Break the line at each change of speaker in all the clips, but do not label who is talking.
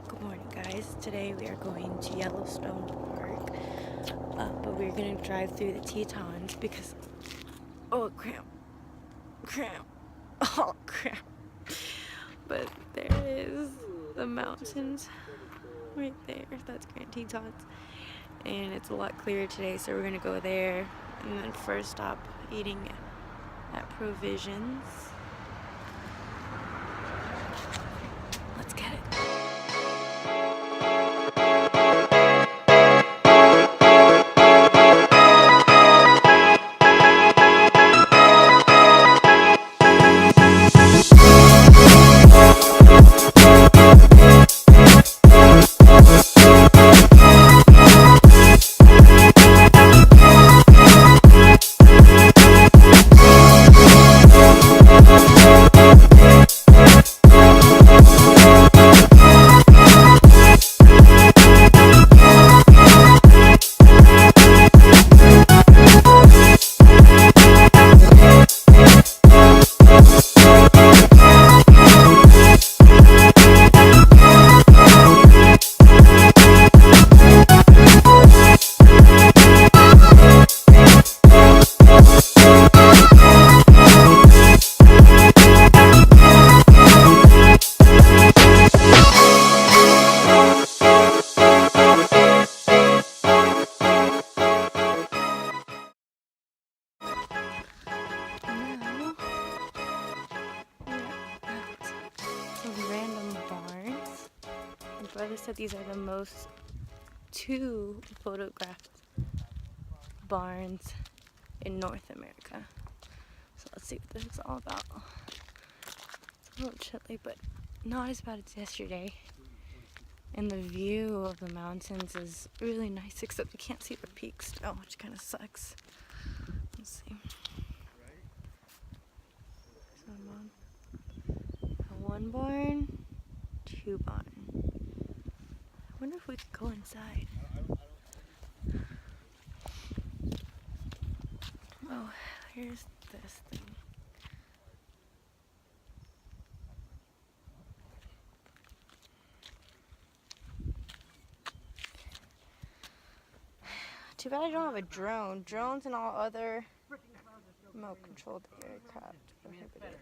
Good morning, guys. Today we are going to Yellowstone Park, but we're going to drive through the Tetons because, oh crap, oh crap. But there is the mountains right there. That's Grand Tetons, and it's a lot clearer today, so we're going to go there, and then first stop eating at Provisions. Let's get it. Some random barns. My brother said these are the two photographed barns in North America. So let's see what this is all about. It's a little chilly, but not as bad as yesterday. And the view of the mountains is really nice, except you can't see the peaks still, which kind of sucks. Let's see. So I'm on one barn, two barn. I wonder if we could go inside. Oh, here's this thing. Too bad I don't have a drone. Drones and all other remote-controlled aircraft prohibited.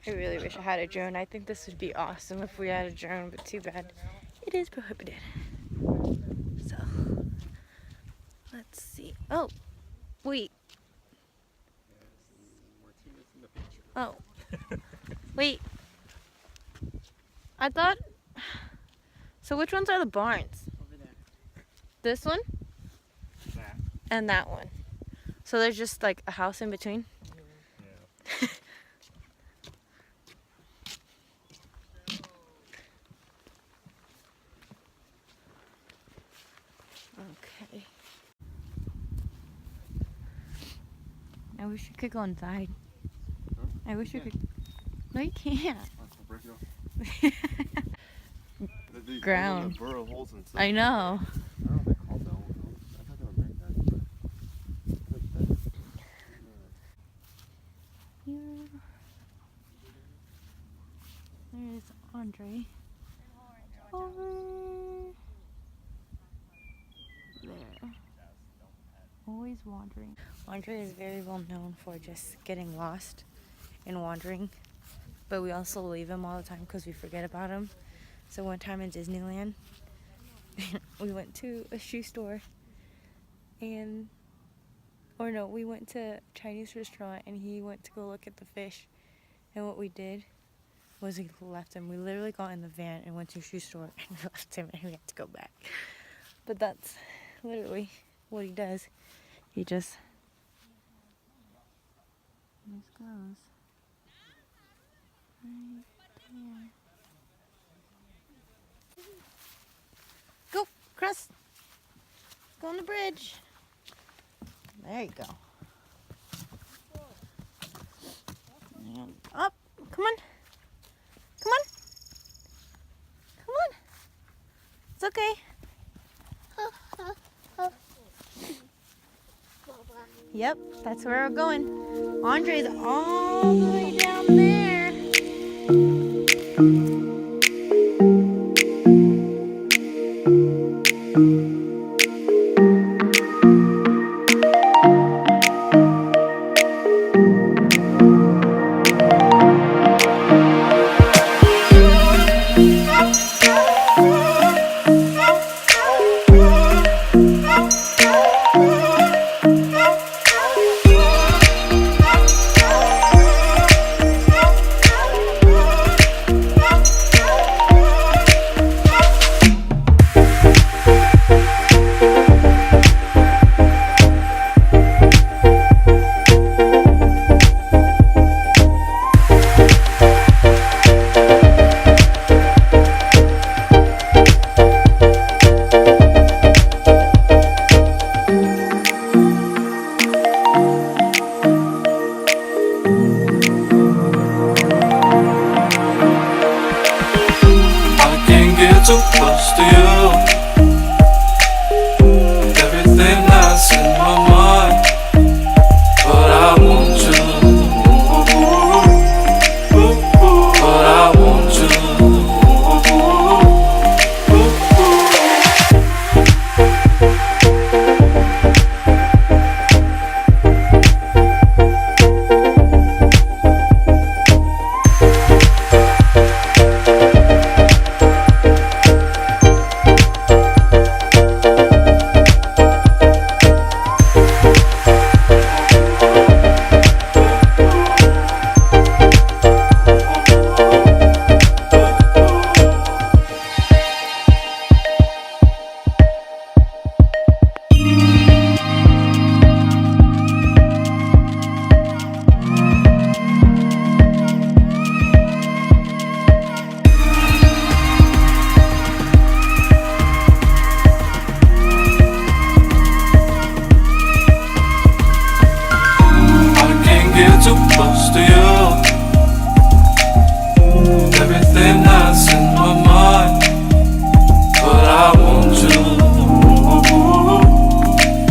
I really wish I had a drone. I think this would be awesome if we had a drone, but too bad it is prohibited. So, let's see. Oh, wait. Oh, wait. I thought. So, which ones are the barns?
Over there.
This one?
That.
And that one. So, there's just like a house in between?
Yeah.
Okay. I wish we could go inside.
Huh?
I wish we could. No, you can't.
I'll break it off. These
Ground.
burrow holes and stuff.
I know.
I don't know if they called bell holes. I thought they were meant that. But
Here. There's Andre. Over there. Always wandering. Andre is very well known for just getting lost and wandering, but we also leave him all the time because we forget about him. So one time in Disneyland, we went to a shoe store we went to a Chinese restaurant and he went to go look at the fish. And what we did was we left him. We literally got in the van and went to a shoe store and left him and we had to go back. But that's literally what he does. He just goes right there. Go, cross. Go on the bridge. There you go. And up. Come on. Come on. Come on. It's okay. Yep, that's where we're going. Andre's all the way down there.
too close to you. Everything that's in my mind, but I want you. But I want you. Too close to you. Everything that's in my mind, but I want you.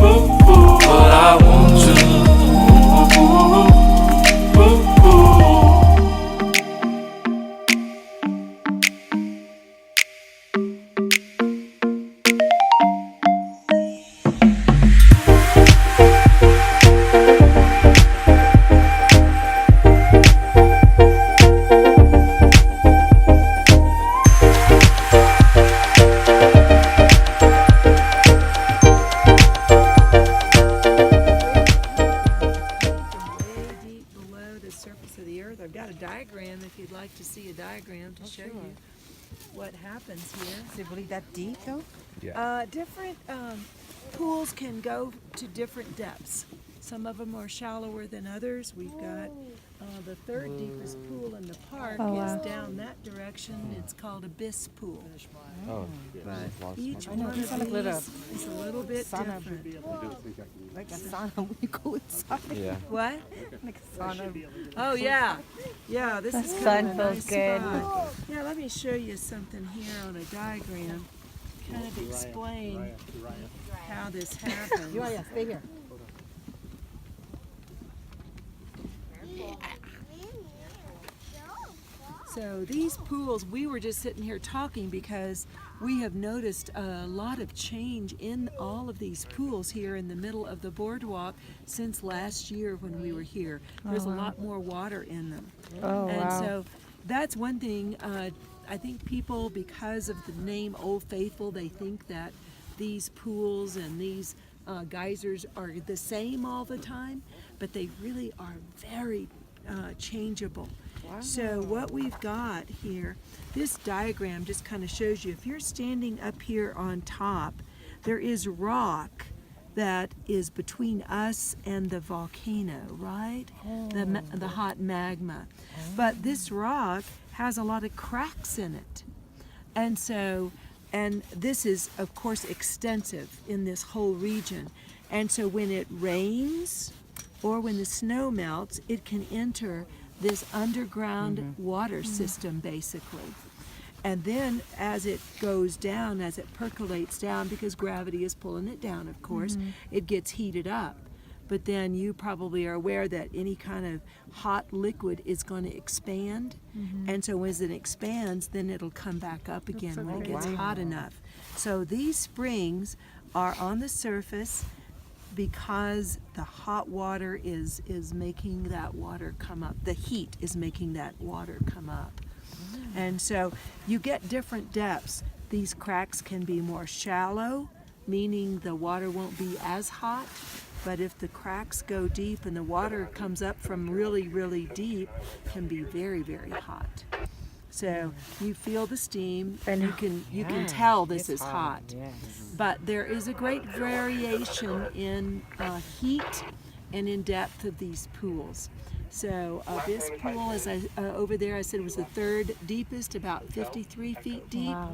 But I want you.
I've got a diagram if you'd like to see a diagram to show you what happens here.
Is it really that deep though?
Different pools can go to different depths. Some of them are shallower than others. We've got the third deepest pool in the park is down that direction. It's called Abyss Pool.
Oh,
But each
I know,
one
it's
of
like a little
these is a little bit
sauna.
different.
Like a sauna when you go inside.
yeah.
What?
Like a sauna.
Oh yeah, yeah. This is
sun
kind of a
feels
nice
good.
spot. Yeah, let me show you something here on a diagram. Kind of explain how this happens.
Stay here.
So these pools, we were just sitting here talking because we have noticed a lot of change in all of these pools here in the middle of the boardwalk since last year when we were here. There's a lot more water in them.
Oh,
And
wow.
so that's one thing. I think people, because of the name Old Faithful, they think that these pools and these geysers are the same all the time, but they really are very changeable. So what we've got here, this diagram just kind of shows you, if you're standing up here on top, there is rock that is between us and the volcano, right? The hot magma. But this rock has a lot of cracks in it. And so, and this is of course extensive in this whole region. And so when it rains or when the snow melts, it can enter this underground water system basically. And then as it goes down, as it percolates down, because gravity is pulling it down, of course, it gets heated up. But then you probably are aware that any kind of hot liquid is going to expand. And so as it expands, then it'll come back up again when it gets hot enough. So these springs are on the surface because the hot water is making that water come up. The heat is making that water come up. And so you get different depths. These cracks can be more shallow, meaning the water won't be as hot. But if the cracks go deep and the water comes up from really, really deep, it can be very, very hot. So you feel the steam, and you can tell this is hot. But there is a great variation in heat and in depth of these pools. So this pool is over there. I said it was the third deepest, about 53 feet deep,
Wow.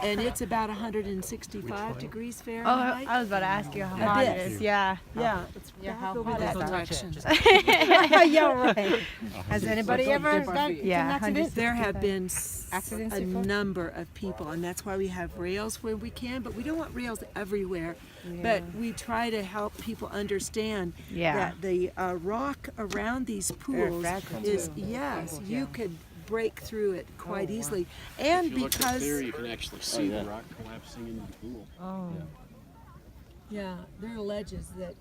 and it's about 165 degrees
Oh,
Fahrenheit.
I was about to ask you how
A
hot
bit.
it is. Yeah.
Yeah, it's
Yeah,
back
how
over
hot
that
is it?
direction.
Yeah, right. Has anybody ever done
Yeah,
an accident?
There have been
Accidents
a
before?
number of people, and that's why we have rails where we can, but we don't want rails everywhere. But we try to help people understand
Yeah.
that the rock around these pools
fragile,
is,
too.
yes, you could break through it quite easily. And
If you look up
because,
there, you can actually see the rock collapsing into the pool.
Oh.
yeah, there are ledges that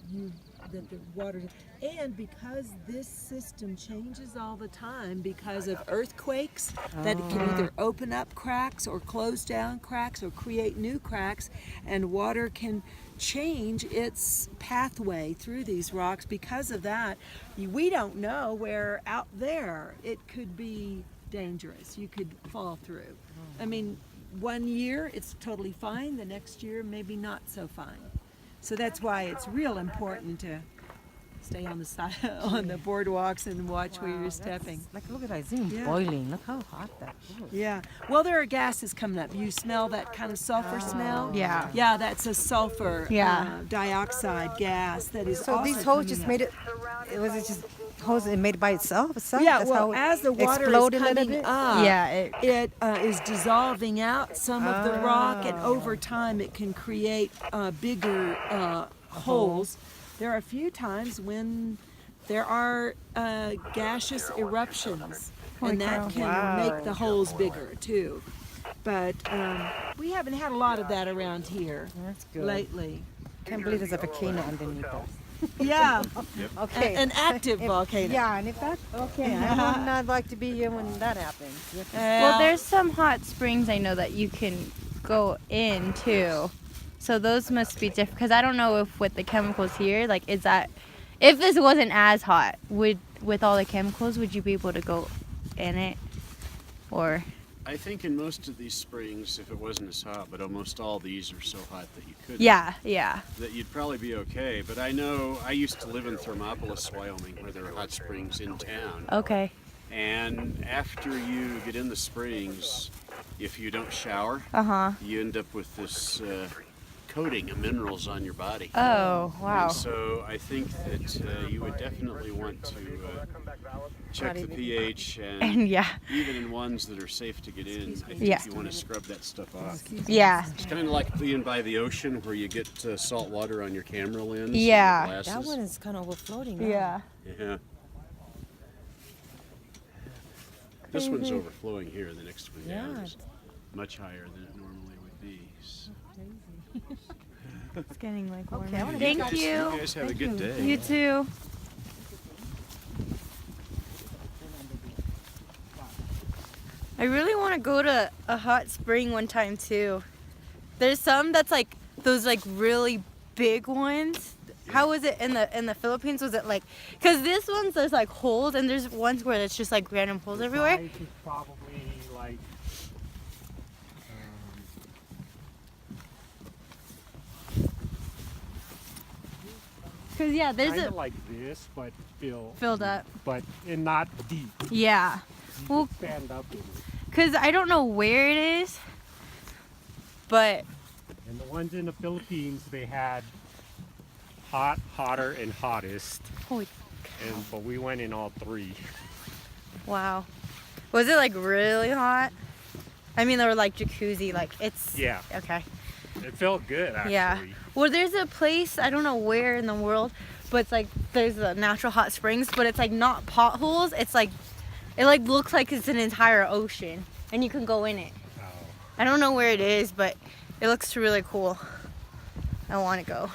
the water, and because this system changes all the time because of earthquakes, that it can either open up cracks or close down cracks or create new cracks, and water can change its pathway through these rocks. Because of that, we don't know where out there it could be dangerous. You could fall through. I mean, one year it's totally fine, the next year maybe not so fine. So that's why it's real important to stay on the side, on the boardwalks and watch where you're stepping.
Like, look at that. It's even
Yeah.
boiling. Look how hot that is.
Yeah. Well, there are gases coming up. You smell that kind of sulfur smell?
Yeah.
Yeah, that's a sulfur
Yeah.
dioxide gas that is
So
also
these hoses
coming
just
up.
made it. Was it just hose it made it by itself?
Yeah,
That's
well,
how it
as the water is
exploded a little
coming
bit?
up,
Yeah,
it is dissolving out some of the rock, and over time it can create bigger holes. There are a few times when there are gaseous eruptions, and that can make the holes bigger too. But we haven't had a lot of that around here
That's good.
lately.
Can't believe there's a volcano underneath us.
Yeah,
Okay.
an active volcano.
Yeah, and if that's okay, I would not like to be here when that happens.
Well, there's some hot springs I know that you can go in too. So those must be different because I don't know if with the chemicals here, like, is that if this wasn't as hot, with all the chemicals, would you be able to go in it, or?
I think in most of these springs, if it wasn't as hot, but almost all these are so hot that you couldn't.
Yeah, yeah.
That you'd probably be okay. But I know I used to live in Thermopolis, Wyoming, where there are hot springs in town.
Okay.
And after you get in the springs, if you don't shower, you end up with this coating of minerals on your body.
Oh, wow.
And so I think that you would definitely want to check the pH, and
And yeah,
even in ones that are safe to get in, I think
Yeah.
you want to scrub that stuff off.
yeah,
It's kind of like being by the ocean where you get salt water on your camera lens. and your
Yeah.
glasses.
That one is kind of overfloating. Now.
yeah.
Yeah. This one's overflowing here. The next one down
Yeah.
is much higher than it normally would be. So.
It's getting like warmer.
I wanna
Thank
You
you.
guys have a good day.
You too. I really want to go to a hot spring one time too. There's some that's like those like really big ones. How was it in the Philippines? Was it like, cause this one's there's like holes and there's ones where it's just like random holes everywhere.
Size is probably like
Cause yeah, there's
kind
a
of like this, but
filled up.
but and not deep.
Yeah.
You
Well,
can stand up in it.
cause I don't know where it is, but
And the ones in the Philippines, they had hot, hotter, and hottest.
holy
But we went in all three.
wow. Was it like really hot? I mean, they were like jacuzzi, like it's
Yeah,
okay.
it felt good actually.
Yeah. Well, there's a place, I don't know where in the world, but it's like there's a natural hot springs, but it's like not potholes. It's like it like looks like it's an entire ocean and you can go in it.
Oh.
I don't know where it is, but it looks really cool. I want to go.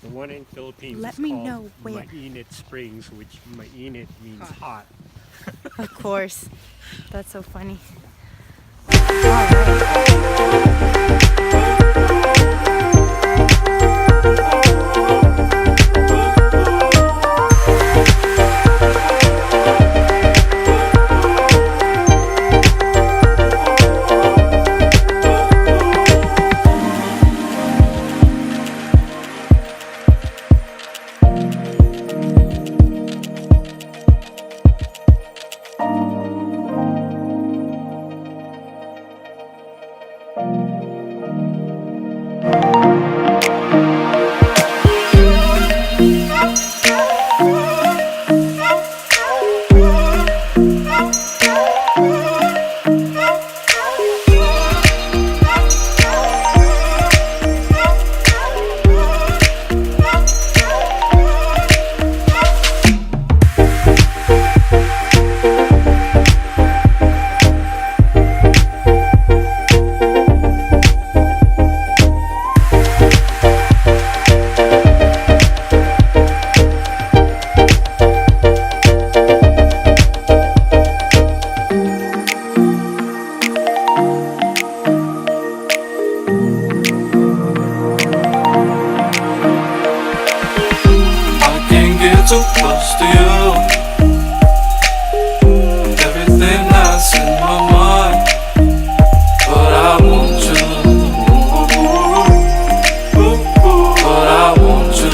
The one in Philippines
Let
is
me
called
know where.
Mainit Springs, which Mainit means hot.
Of course. That's so funny.
close to you. Everything that's in my mind, but I want you. But I want you.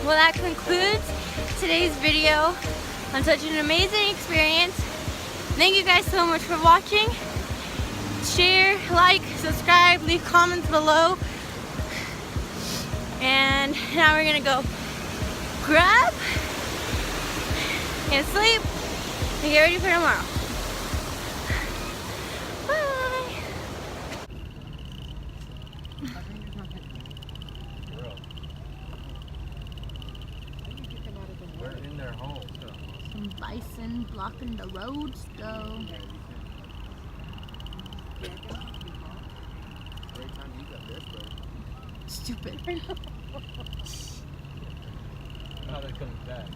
Well, that concludes today's video on such an amazing experience. Thank you guys so much for watching. Share, like, subscribe, leave comments below. And now we're gonna go grab and sleep and get ready for tomorrow. Bye.
We're in their home.
Some bison blocking the roads though. Stupid.
Now they're coming back.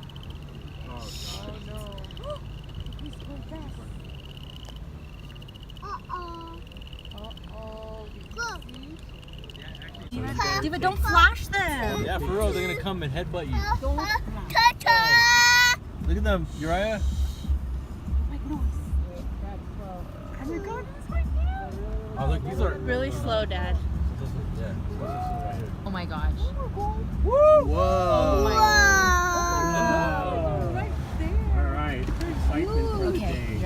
Oh no. He's going fast.
Diva, don't flash them.
Yeah, for real, they're gonna come and headbutt you. Look at them, Uriah. Oh, look, these are
Really slow, Dad.
yeah. Right here.
Oh my gosh.
Whoa!
Oh my
All right. Excitement for the day.